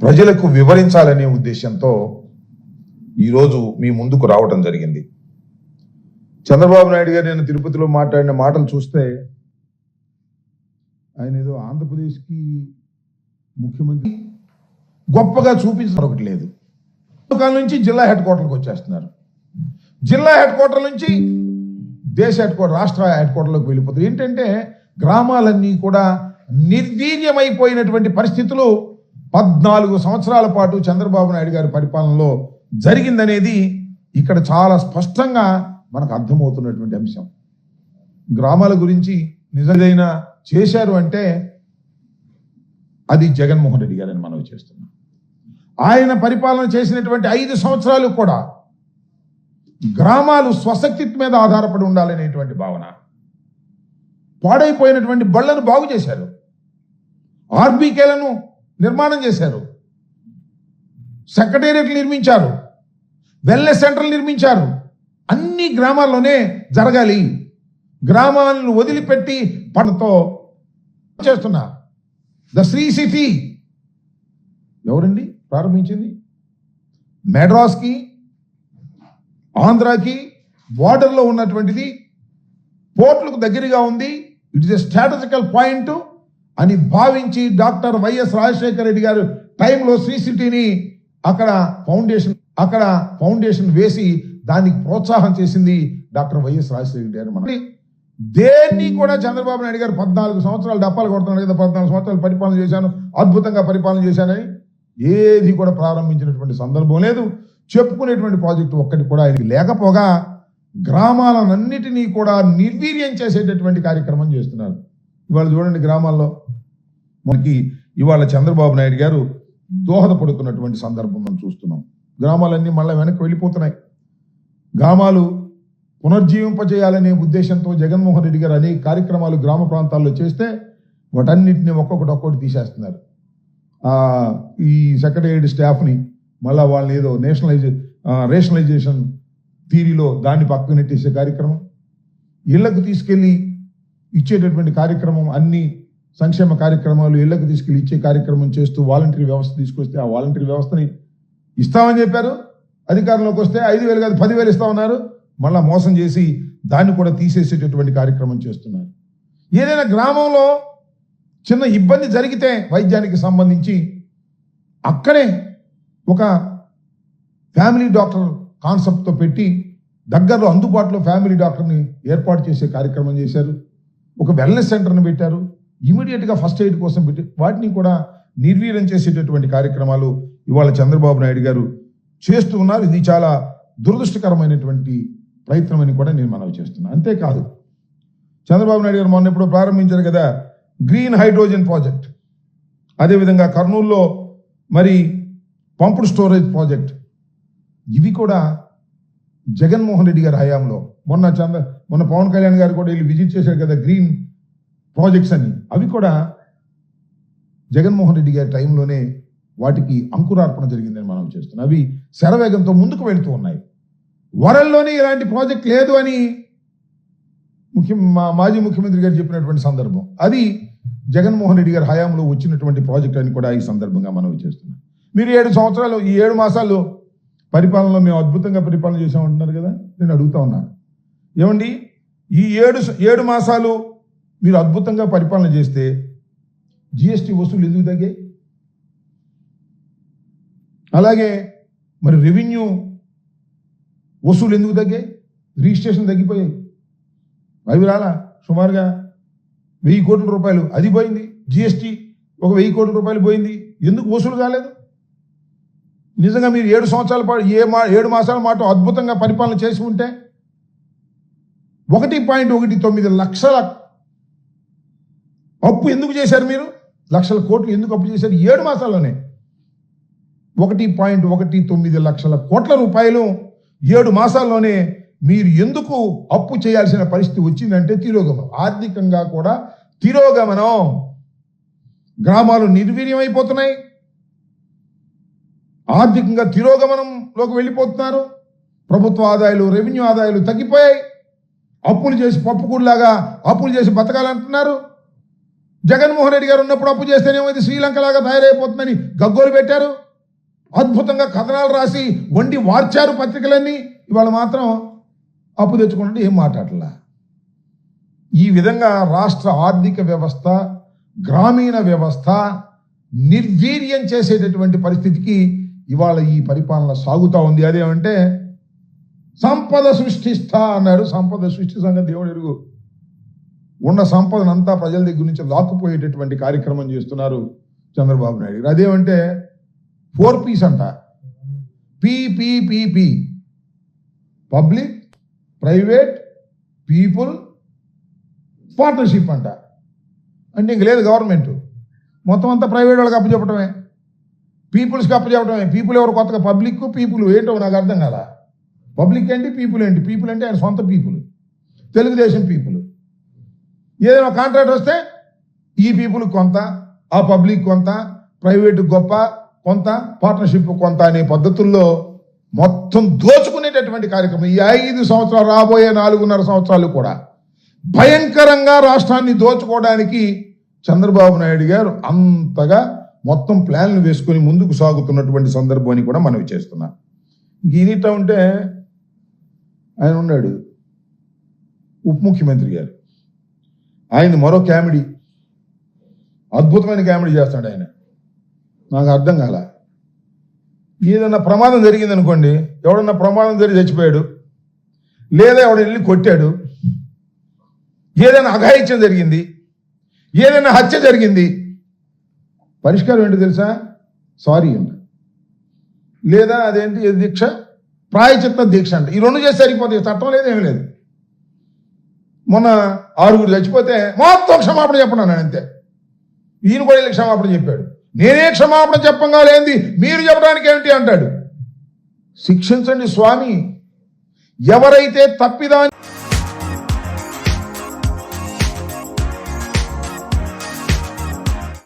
ప్రజలకు వివరించాలనే ఉద్దేశంతో ఈరోజు మీ ముందుకు రావడం జరిగింది. చంద్రబాబు నాయుడు గారు నేను తిరుపతిలో మాట్లాడిన మాటలు చూస్తే ఆయన ఏదో ఆంధ్రప్రదేశ్కి ముఖ్యమంత్రి గొప్పగా చూపించడం ఒకటి లేదు. కాలం నుంచి జిల్లా హెడ్ క్వార్టర్కి వచ్చేస్తున్నారు. జిల్లా హెడ్ క్వార్టర్ నుంచి దేశ హెడ్ క్వార్టర్, రాష్ట్ర హెడ్ క్వార్టర్లోకి వెళ్ళిపోతారు. ఏంటంటే గ్రామాలన్నీ కూడా నిర్వీర్యమైపోయినటువంటి పరిస్థితులు 14 సంవత్సరాల పాటు చంద్రబాబు నాయుడు గారి పరిపాలనలో జరిగిందనేది ఇక్కడ చాలా స్పష్టంగా మనకు అర్థమవుతున్నటువంటి అంశం. గ్రామాల గురించి నిజంగా చేశారు అంటే అది జగన్మోహన్ రెడ్డి గారని మనం చేస్తున్నాం. ఆయన పరిపాలన చేసినటువంటి 5 సంవత్సరాలు కూడా గ్రామాలు స్వశక్తి మీద ఆధారపడి ఉండాలనేటువంటి భావన, పాడైపోయినటువంటి బళ్లను బాగు చేశారు, ఆర్బీకేలను నిర్మాణం చేశారు, సెక్రటేరియట్లు నిర్మించారు, వెల్నెస్ సెంటర్లు నిర్మించారు. అన్ని గ్రామాల్లోనే జరగాలి. గ్రామాలను వదిలిపెట్టి పనులతో చేస్తున్నా ద శ్రీ సిటీ ఎవరండి ప్రారంభించింది? మెడ్రాస్కి ఆంధ్రాకి బార్డర్లో ఉన్నటువంటిది, పోర్టులకు దగ్గరగా ఉంది. It is a strategical point అని భావించి డాక్టర్ వైఎస్ రాజశేఖర రెడ్డి గారు టైంలో శ్రీ సిటీని అక్కడ ఫౌండేషన్ వేసి దానికి ప్రోత్సాహం చేసింది డాక్టర్ వైఎస్ రాజశేఖర రెడ్డి గారు. దేన్ని కూడా చంద్రబాబు నాయుడు గారు 14 సంవత్సరాలు డప్పాలు కొడుతున్నాడు కదా, 14 సంవత్సరాలు పరిపాలన చేశాను, అద్భుతంగా పరిపాలన చేశానని ఏది కూడా ప్రారంభించినటువంటి సందర్భం లేదు. చెప్పుకునేటువంటి ప్రాజెక్టు ఒక్కటి కూడా ఆయనకి లేకపోగా గ్రామాలన్నిటినీ కూడా నిర్వీర్యం చేసేటటువంటి కార్యక్రమం చేస్తున్నారు. ఇవాళ చూడండి, గ్రామాల్లో మనకి ఇవాళ చంద్రబాబు నాయుడు గారు దోహదపడుతున్నటువంటి సందర్భం మనం చూస్తున్నాం. గ్రామాలన్నీ మళ్ళీ వెనక్కి వెళ్ళిపోతున్నాయి. గ్రామాలు పునర్జీవింపజేయాలనే ఉద్దేశంతో జగన్మోహన్ రెడ్డి గారు అనేక కార్యక్రమాలు గ్రామ ప్రాంతాల్లో చేస్తే వాటన్నిటిని ఒక్కొక్కటి తీసేస్తున్నారు. ఈ సెక్రటేరియట్ స్టాఫ్ని మళ్ళీ వాళ్ళని ఏదో రేషనలైజేషన్ థీరీలో దాన్ని పక్కన నెట్టేసే కార్యక్రమం, ఇళ్లకు తీసుకెళ్లి ఇచ్చేటటువంటి కార్యక్రమం, అన్ని సంక్షేమ కార్యక్రమాలు ఇళ్లకు తీసుకెళ్లి ఇచ్చే కార్యక్రమం చేస్తూ వాలంటరీ వ్యవస్థ తీసుకొస్తే ఆ వాలంటరీ వ్యవస్థని ఇస్తామని చెప్పారు. అధికారంలోకి వస్తే 5,000 కాదు 10,000 ఇస్తామన్నారు. మళ్ళా మోసం చేసి దాన్ని కూడా తీసేసేటటువంటి కార్యక్రమం చేస్తున్నారు. ఏదైనా గ్రామంలో చిన్న ఇబ్బంది జరిగితే వైద్యానికి సంబంధించి అక్కడే ఒక ఫ్యామిలీ డాక్టర్ కాన్సెప్ట్తో పెట్టి దగ్గరలో అందుబాటులో ఫ్యామిలీ డాక్టర్ని ఏర్పాటు చేసే కార్యక్రమం చేశారు. ఒక వెల్నెస్ సెంటర్ని పెట్టారు. ఇమీడియట్గా ఫస్ట్ ఎయిడ్ కోసం పెట్టి వాటిని కూడా నిర్వీర్యం చేసేటటువంటి కార్యక్రమాలు ఇవాళ చంద్రబాబు నాయుడు గారు చేస్తూ ఉన్నారు. ఇది చాలా దురదృష్టకరమైనటువంటి ప్రయత్నం అని కూడా నేను మనవి చేస్తున్నాను. అంతేకాదు, చంద్రబాబు నాయుడు గారు మొన్న ఎప్పుడో ప్రారంభించారు కదా గ్రీన్ హైడ్రోజన్ ప్రాజెక్ట్, అదేవిధంగా కర్నూలులో మరి పంప్డ్ స్టోరేజ్ ప్రాజెక్ట్, ఇవి కూడా జగన్మోహన్ రెడ్డి గారి హయాంలో మొన్న పవన్ కళ్యాణ్ గారు కూడా వీళ్ళు విజిట్ చేశారు కదా గ్రీన్ ప్రాజెక్ట్స్ అని, అవి కూడా జగన్మోహన్ రెడ్డి గారి టైంలోనే వాటికి అంకురార్పణ జరిగిందని మనం చేస్తున్నాం. అవి శరవేగంతో ముందుకు వెళుతూ ఉన్నాయి. వరల్లోనే ఇలాంటి ప్రాజెక్ట్ లేదు అని మాజీ ముఖ్యమంత్రి గారు చెప్పినటువంటి సందర్భం, అది జగన్మోహన్ రెడ్డి గారి హయాంలో వచ్చినటువంటి ప్రాజెక్ట్ అని కూడా ఈ సందర్భంగా మనం చేస్తున్నాం. మీరు 7 సంవత్సరాలు, ఈ 7 మాసాలు పరిపాలనలో మేము అద్భుతంగా పరిపాలన చేసామంటున్నారు కదా, నేను అడుగుతా ఉన్నాను, ఏమండి ఈ 7 మాసాలు మీరు అద్భుతంగా పరిపాలన చేస్తే జిఎస్టీ వసూలు ఎందుకు తగ్గాయి? అలాగే మరి రెవెన్యూ వసూలు ఎందుకు తగ్గాయి? రిజిస్ట్రేషన్ తగ్గిపోయాయి. అవి రాలా, సుమారుగా 1000 కోట్ల రూపాయలు అది పోయింది. జిఎస్టీ ఒక 1000 కోట్ల రూపాయలు పోయింది. ఎందుకు వసూలు కాలేదు? నిజంగా మీరు 7 సంవత్సరాల పాటు 7 మాసాల పాటు అద్భుతంగా పరిపాలన చేసి ఉంటే 1.19 లక్షల అప్పు ఎందుకు చేశారు? మీరు లక్షల కోట్లు ఎందుకు అప్పు చేశారు? 7 మాసాల్లోనే 1.19 లక్షల కోట్ల రూపాయలు 7 మాసాల్లోనే మీరు ఎందుకు అప్పు చేయాల్సిన పరిస్థితి వచ్చిందంటే తిరోగమనం, ఆర్థికంగా కూడా తిరోగమనం. గ్రామాలు నిర్వీర్యమైపోతున్నాయి, ఆర్థికంగా తిరోగమనంలోకి వెళ్ళిపోతున్నారు. ప్రభుత్వ ఆదాయాలు, రెవెన్యూ ఆదాయాలు తగ్గిపోయాయి. అప్పులు చేసి పప్పుకూడలాగా అప్పులు చేసి బతకాలంటున్నారు. జగన్మోహన్ రెడ్డి గారు ఉన్నప్పుడు అప్పు చేస్తేనేమో ఇది శ్రీలంకలాగా తయారైపోతుందని గగ్గోలు పెట్టారు. అద్భుతంగా కథనాలు రాసి వండి వార్చారు పత్రికలన్నీ. ఇవాళ మాత్రం అప్పు తెచ్చుకుంటే ఏం మాట్లాడలా. ఈ విధంగా రాష్ట్ర ఆర్థిక వ్యవస్థ, గ్రామీణ వ్యవస్థ నిర్వీర్యం చేసేటటువంటి పరిస్థితికి ఇవాళ ఈ పరిపాలన సాగుతూ ఉంది. అదేమంటే సంపద సృష్టిస్తా అన్నాడు. సంపద సృష్టి సంగతి దేవుడు ఎరుగు. ఉన్న సంపదనంతా ప్రజల దగ్గర నుంచి లాక్కుపోయేటటువంటి కార్యక్రమం చేస్తున్నారు చంద్రబాబు నాయుడు గారు. అదేమంటే 4Ps అంట. PPPP, public, private, people, partnership అంట. అంటే ఇంక లేదు గవర్నమెంట్, మొత్తం అంతా ప్రైవేట్ వాళ్ళకి అప్పచెప్పటమే, పీపుల్స్కి అప్పచెప్పటమే. పీపుల్ ఎవరు కొత్తగా? పబ్లిక్, పీపుల్ ఏంటో నాకు అర్థం కాల. పబ్లిక్ ఏంటి, పీపుల్ ఏంటి? పీపుల్ అంటే ఆయన సొంత పీపుల్, తెలుగుదేశం పీపుల్. ఏదైనా కాంట్రాక్ట్ వస్తే ఈ పీపుల్ కొంత, ఆ పబ్లిక్ కొంత, ప్రైవేట్ గొప్ప కొంత, పార్ట్నర్షిప్ కొంత అనే పద్ధతుల్లో మొత్తం దోచుకునేటటువంటి కార్యక్రమం. ఈ 5 సంవత్సరాలు, రాబోయే 4.5 సంవత్సరాలు కూడా భయంకరంగా రాష్ట్రాన్ని దోచుకోవడానికి చంద్రబాబు నాయుడు గారు అంతగా మొత్తం ప్లాన్లు వేసుకొని ముందుకు సాగుతున్నటువంటి సందర్భాన్ని కూడా మనం చేస్తున్నాం. ఈయనట ఉంటే ఆయన ఉన్నాడు ఉప ముఖ్యమంత్రి గారు. ఆయన మరో కామెడీ, అద్భుతమైన కామెడీ చేస్తాడు ఆయన. నాకు అర్థం కాల. ఏదన్నా ప్రమాదం జరిగింది అనుకోండి, ఎవడన్నా ప్రమాదం జరిగి చచ్చిపోయాడు, లేదా ఎవడ వెళ్ళి కొట్టాడు, ఏదైనా అఘాయిత్యం జరిగింది, ఏదైనా హత్య జరిగింది, పరిష్కారం ఏంటి తెలుసా? సారీ అంట, లేదా అదేంటి దీక్ష, ప్రాయచిత్త దీక్ష అంట. ఈ 2 చేసి సరిపోతాయి. చట్టం లేదు, ఏమి లేదు. మొన్న 6 చచ్చిపోతే మొత్తం క్షమాపణ చెప్పన్నాను అంతే. ఈయన కూడా వెళ్ళి క్షమాపణ చెప్పాడు. నేనే క్షమాపణ చెప్పంగా లేనిది మీరు చెప్పడానికి ఏమిటి అంటాడు. శిక్షించండి స్వామి. ఎవరైతే తప్పిదాన్ని